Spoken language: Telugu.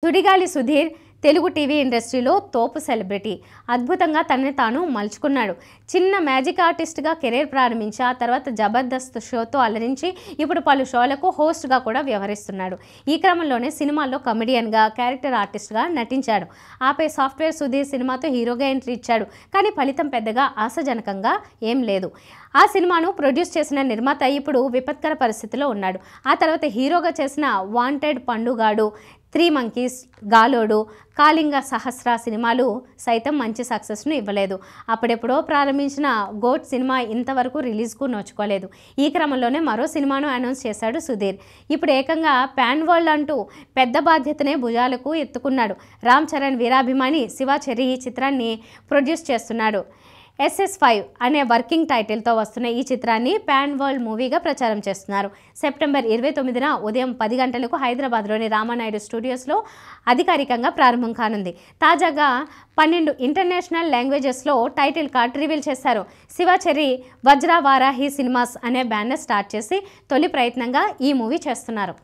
సుడిగాలి సుధీర్ తెలుగు టీవీ ఇండస్ట్రీలో తోపు సెలబ్రిటీ. అద్భుతంగా తనని తాను మలుచుకున్నాడు. చిన్న మ్యాజిక్ ఆర్టిస్ట్గా కెరీర్ ప్రారంభించి ఆ తర్వాత జబర్దస్త్ షోతో అలరించి ఇప్పుడు పలు షోలకు హోస్ట్గా కూడా వ్యవహరిస్తున్నాడు. ఈ క్రమంలోనే సినిమాల్లో కమెడియన్గా, క్యారెక్టర్ ఆర్టిస్ట్గా నటించాడు. ఆపై సాఫ్ట్వేర్ సుధీర్ సినిమాతో హీరోగా ఎంట్రీ ఇచ్చాడు. కానీ ఫలితం పెద్దగా ఆశాజనకంగా ఏం లేదు. ఆ సినిమాను ప్రొడ్యూస్ చేసిన నిర్మాత ఇప్పుడు విపత్కర పరిస్థితిలో ఉన్నాడు. ఆ తర్వాత హీరోగా చేసిన వాంటెడ్, పండుగాడు, 3 మంకీస్, గాలోడు, కాళింగ సహస్ర సినిమాలు సైతం మంచి సక్సెస్ను ఇవ్వలేదు. అప్పుడెప్పుడో ప్రారంభించిన గోట్ సినిమా ఇంతవరకు రిలీజ్కు నోచుకోలేదు. ఈ క్రమంలోనే మరో సినిమాను అనౌన్స్ చేశాడు సుధీర్. ఇప్పుడు ఏకంగా పాన్ వరల్డ్ అంటూ పెద్ద బాధ్యతనే భుజాలకు ఎత్తుకున్నాడు. రామ్ చరణ్ వీరాభిమాని శివ చెర్రీ ఈ చిత్రాన్ని ప్రొడ్యూస్ చేస్తున్నాడు. SS5 అనే వర్కింగ్ టైటిల్తో వస్తున్న ఈ చిత్రాన్ని పాన్ వరల్డ్ మూవీగా ప్రచారం చేస్తున్నారు. సెప్టెంబర్ 29న ఉదయం 10 గంటలకు హైదరాబాద్లోని రామానాయుడు స్టూడియోస్లో అధికారికంగా ప్రారంభం కానుంది. తాజాగా 12 ఇంటర్నేషనల్ లాంగ్వేజెస్లో టైటిల్ కార్డ్ రివీల్ చేశారు. శివ చెర్రీ వజ్ర వారాహి సినిమాస్ అనే బ్యానర్ స్టార్ట్ చేసి తొలి ప్రయత్నంగా ఈ మూవీ చేస్తున్నారు.